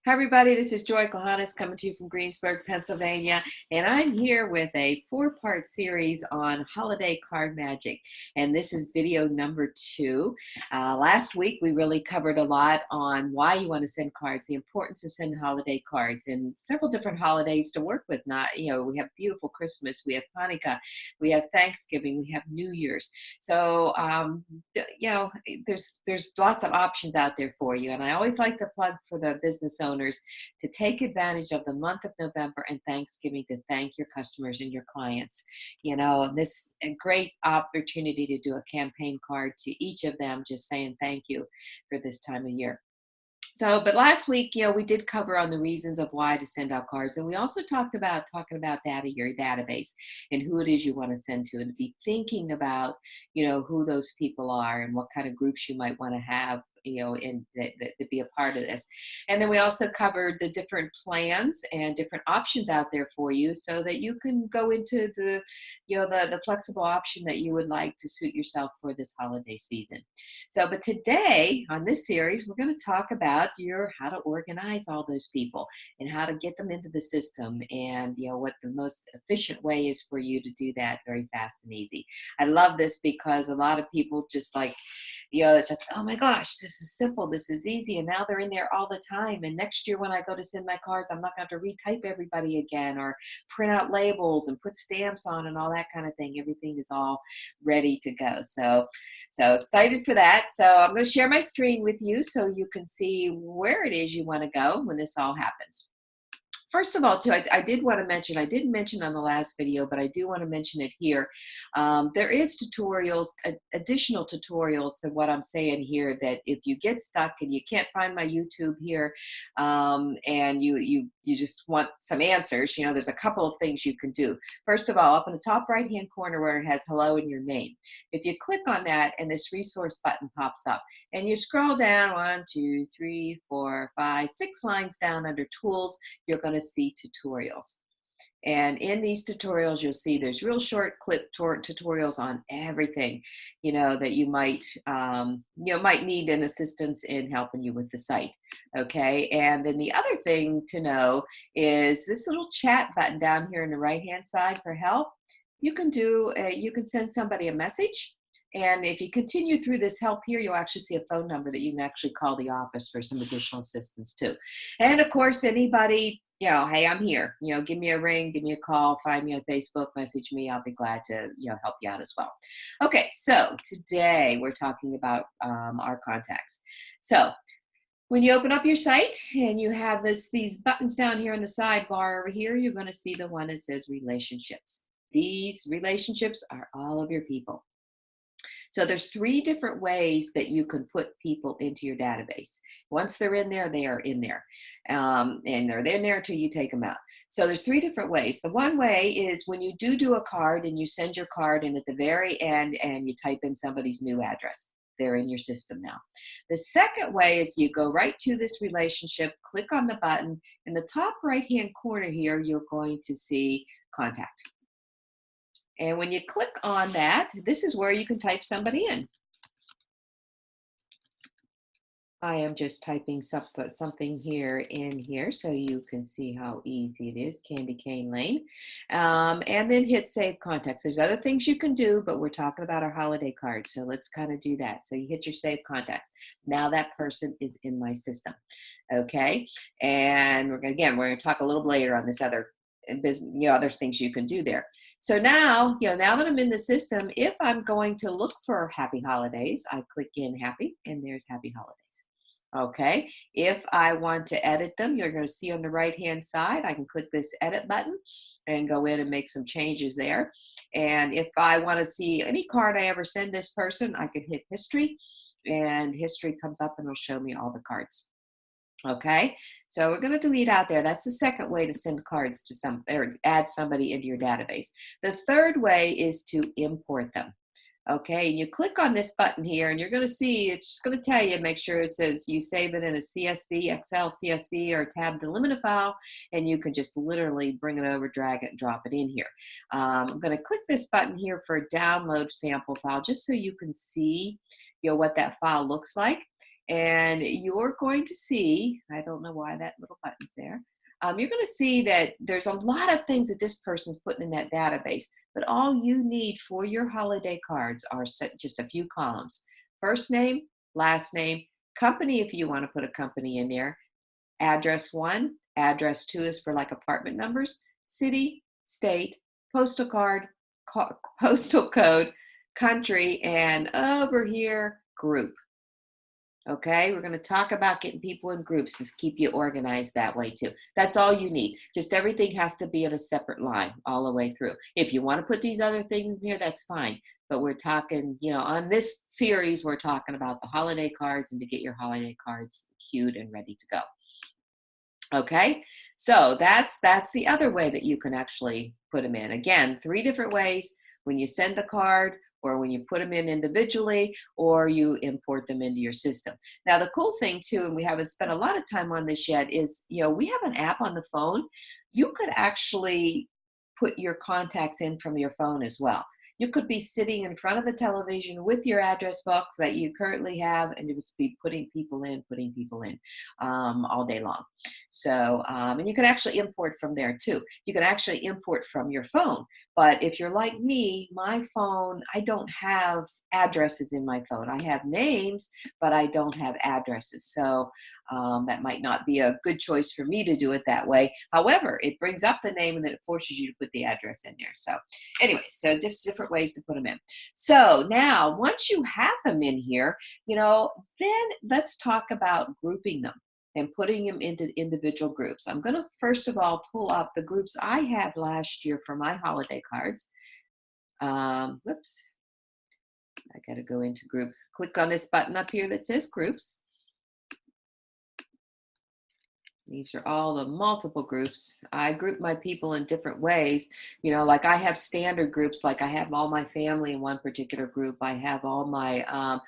Hi, everybody. This is Joy Kohanis coming to you from Greensburg, Pennsylvania. And I'm here with a four-part series on holiday card magic. And this is video number 2. Last week, we really covered a lot on why you want to send cards, the importance of sending holiday cards, and several different holidays to work with. We have beautiful Christmas, we have Hanukkah, we have Thanksgiving, we have New Year's. So, there's lots of options out there for you. And I always like to plug for the business owners to take advantage of the month of November and Thanksgiving to thank your customers and your clients. This a great opportunity to do a campaign card to each of them, just saying thank you for this time of year. But last week, we did cover on the reasons of why to send out cards, and we also talked about talking about data, your database, and who it is you want to send to, and be thinking about, who those people are and what kind of groups you might want to have, and that to be a part of this. And then we also covered the different plans and different options out there for you, so that you can go into the flexible option that you would like to suit yourself for this holiday season. But today on this series, we're going to talk about how to organize all those people and how to get them into the system, and what the most efficient way is for you to do that very fast and easy. I love this because a lot of people just like, it's just, oh my gosh, this is simple, this is easy, and now they're in there all the time. And next year when I go to send my cards, I'm not going to have to retype everybody again or print out labels and put stamps on and all that kind of thing. Everything is all ready to go. So excited for that. So I'm going to share my screen with you so you can see where it is you want to go when this all happens. First of all, too, I did want to mention, I didn't mention on the last video, but I do want to mention it here. There is tutorials, additional tutorials to what I'm saying here, that if you get stuck and you can't find my YouTube here, and you just want some answers, there's a couple of things you can do. First of all, up in the top right-hand corner where it has hello and your name, if you click on that and this resource button pops up, and you scroll down 1, 2, 3, 4, 5, 6 lines down under tools, you're going to see tutorials. And in these tutorials, you'll see there's real short clip tutorials on everything, that you might need an assistance in helping you with the site. Okay. And then the other thing to know is this little chat button down here on the right-hand side for help. You can send somebody a message. And if you continue through this help here, you'll actually see a phone number that you can actually call the office for some additional assistance too. And of course, anybody, hey, I'm here, give me a ring, give me a call, find me on Facebook, message me. I'll be glad to, help you out as well. Okay, so today we're talking about our contacts. So when you open up your site and you have these buttons down here on the sidebar over here, you're going to see the one that says relationships. These relationships are all of your people. So there's 3 different ways that you can put people into your database. Once they're in there, they are in there. And they're in there until you take them out. So there's 3 different ways. The one way is when you do a card and you send your card in at the very end and you type in somebody's new address. They're in your system now. The second way is you go right to this relationship, click on the button. In the top right-hand corner here, you're going to see contact. And when you click on that, this is where you can type somebody in. I am just typing something here in here so you can see how easy it is, Candy Cane Lane. And then hit Save Contacts. There's other things you can do, but we're talking about our holiday cards, so let's kind of do that. So you hit your Save Contacts. Now that person is in my system, okay? And we're going to talk a little later on this other business, other things you can do there. So now, now that I'm in the system, if I'm going to look for Happy Holidays, I click in Happy, and there's Happy Holidays. Okay, if I want to edit them, you're going to see on the right-hand side, I can click this edit button and go in and make some changes there. And if I want to see any card I ever send this person, I can hit history, and history comes up and it'll show me all the cards. Okay, so we're going to delete out there. That's the second way to send cards to or add somebody into your database. The third way is to import them. Okay, and you click on this button here and you're going to see, it's just going to tell you, make sure it says you save it in a CSV, Excel CSV, or tab delimiter file, and you can just literally bring it over, drag it, and drop it in here. I'm going to click this button here for a download sample file just so you can see what that file looks like. And you're going to see, I don't know why that little button's there. You're going to see that there's a lot of things that this person's putting in that database, but all you need for your holiday cards are set just a few columns. First name, last name, company if you want to put a company in there, address 1, address 2 is for like apartment numbers, city, state, postal card, postal code, country, and over here, group. Okay, we're going to talk about getting people in groups to keep you organized that way too. That's all you need. Just everything has to be in a separate line all the way through. If you want to put these other things in here, that's fine. But we're talking, on this series, we're talking about the holiday cards and to get your holiday cards queued and ready to go. Okay, so that's the other way that you can actually put them in. Again, 3 different ways: when you send the card, or when you put them in individually, or you import them into your system. Now, the cool thing too, and we haven't spent a lot of time on this yet, is we have an app on the phone. You could actually put your contacts in from your phone as well. You could be sitting in front of the television with your address books that you currently have, and just be putting people in all day long. So, and you can actually import from there too. You can actually import from your phone. But if you're like me, my phone, I don't have addresses in my phone. I have names, but I don't have addresses. So that might not be a good choice for me to do it that way. However, it brings up the name and then it forces you to put the address in there. So anyway, so just different ways to put them in. So now, once you have them in here, then let's talk about grouping them and putting them into individual groups. I'm going to first of all pull up the groups I had last year for my holiday cards. Whoops, I got to go into groups. Click on this button up here that says groups. These are all the multiple groups. I group my people in different ways. Like I have standard groups, like I have all my family in one particular group. I have all my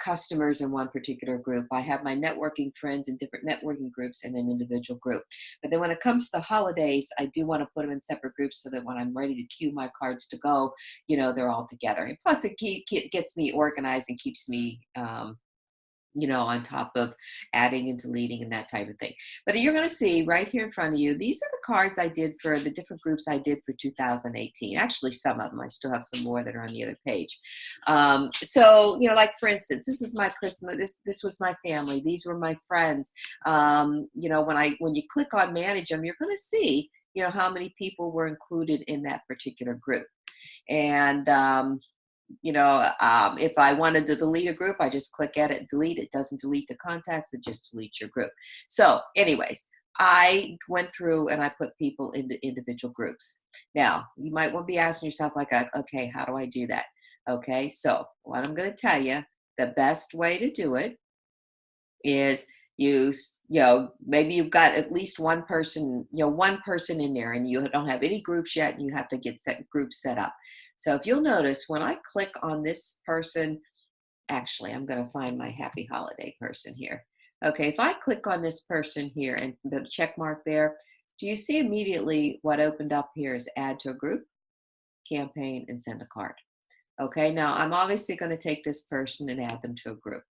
customers in one particular group. I have my networking friends in different networking groups in an individual group. But then when it comes to the holidays, I do want to put them in separate groups so that when I'm ready to queue my cards to go, they're all together. And plus it gets me organized and keeps me on top of adding and deleting and that type of thing. But you're going to see right here in front of you, these are the cards I did for the different groups I did for 2018. Actually, some of them. I still have some more that are on the other page. So, like for instance, this is my Christmas. This was my family. These were my friends. When you click on manage them, you're going to see, how many people were included in that particular group. And if I wanted to delete a group, I just click edit, delete. It doesn't delete the contacts, it just deletes your group. So anyways, I went through and I put people into individual groups. Now, you might want to be asking yourself like, okay, how do I do that? Okay, so what I'm going to tell you, the best way to do it is maybe you've got at least one person in there and you don't have any groups yet and you have to get groups set up. So if you'll notice, when I click on this person, actually, I'm going to find my happy holiday person here. Okay, if I click on this person here and the check mark there, do you see immediately what opened up here is add to a group, campaign, and send a card. Okay, now I'm obviously going to take this person and add them to a group.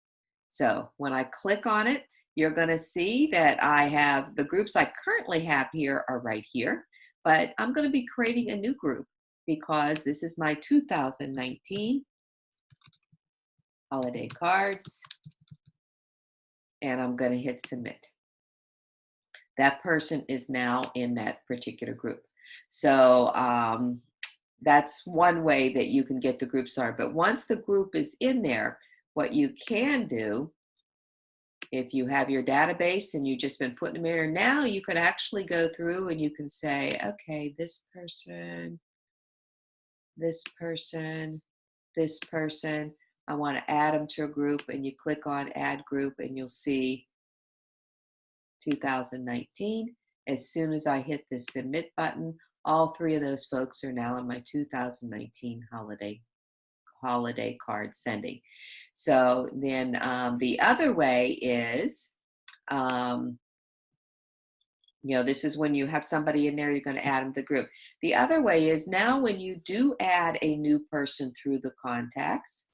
So when I click on it, you're going to see that I have the groups I currently have here are right here, but I'm going to be creating a new group because this is my 2019 holiday cards, and I'm going to hit submit. That person is now in that particular group. So that's one way that you can get the group started. But once the group is in there, what you can do, if you have your database and you've just been putting them in there, now you can actually go through and you can say, okay, this person, this person, this person, I want to add them to a group, and you click on add group and you'll see 2019. As soon as I hit the submit button, all 3 of those folks are now in my 2019 holiday card sending. So then the other way is, this is when you have somebody in there, you're going to add them to the group. The other way is now when you do add a new person through the contacts,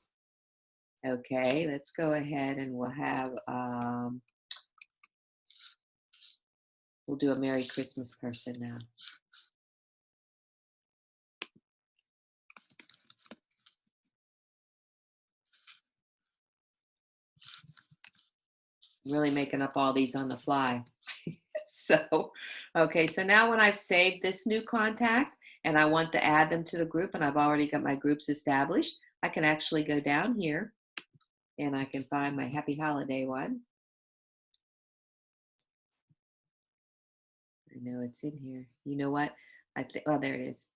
Okay, let's go ahead and we'll do a Merry Christmas person now. Really making up all these on the fly. So, okay, so now when I've saved this new contact and I want to add them to the group and I've already got my groups established, I can actually go down here and I can find my Happy Holiday one. I know it's in here. You know what? I think, oh, there it is.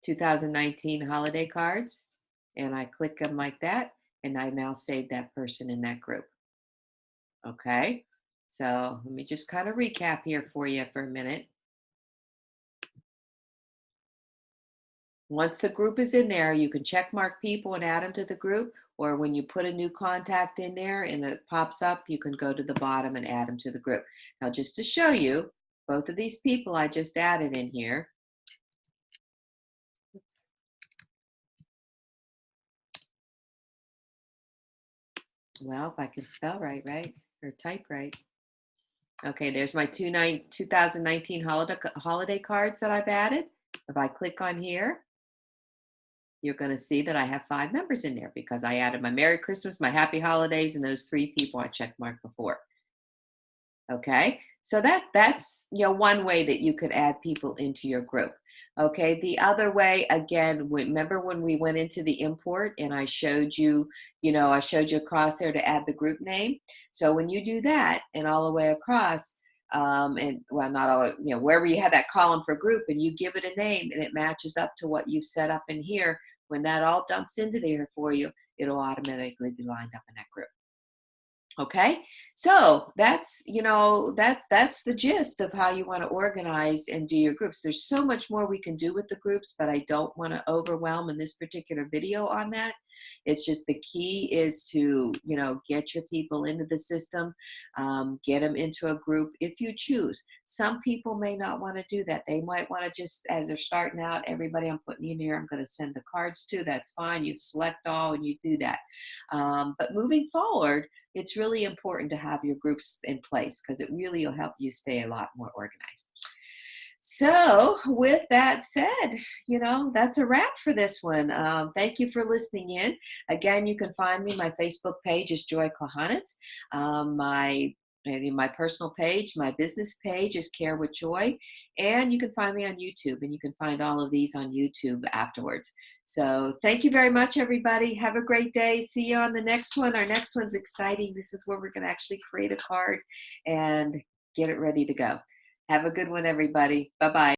2019 holiday cards. And I click them like that. And I now save that person in that group. Okay. So let me just kind of recap here for you for a minute. Once the group is in there, you can check mark people and add them to the group. Or when you put a new contact in there and it pops up, you can go to the bottom and add them to the group. Now, just to show you, both of these people I just added in here. Oops. Well, if I can spell right, right? Or type right. Okay, there's my 2019 holiday cards that I've added. If I click on here, you're going to see that I have 5 members in there because I added my Merry Christmas, my Happy Holidays, and those 3 people I checked marked before. Okay, so that's one way that you could add people into your group. Okay, the other way, again, remember when we went into the import and I showed you, I showed you a crosshair to add the group name. So when you do that and all the way across, and well, not all, wherever you have that column for group and you give it a name and it matches up to what you've set up in here, when that all dumps into there for you, it'll automatically be lined up in that group. Okay, so that's the gist of how you want to organize and do your groups. There's so much more we can do with the groups, but I don't want to overwhelm in this particular video on that. It's just the key is to get your people into the system, get them into a group if you choose. Some people may not want to do that. They might want to just, as they're starting out, everybody I'm putting in here, I'm going to send the cards to. That's fine. You select all and you do that. But moving forward, it's really important to have your groups in place because it really will help you stay a lot more organized. So with that said, that's a wrap for this one. Thank you for listening in. Again, you can find me. My Facebook page is Joy Kohanitz. My personal page, my business page is Care with Joy. And you can find me on YouTube, and you can find all of these on YouTube afterwards. So thank you very much, everybody. Have a great day. See you on the next one. Our next one's exciting. This is where we're going to actually create a card and get it ready to go. Have a good one, everybody. Bye-bye.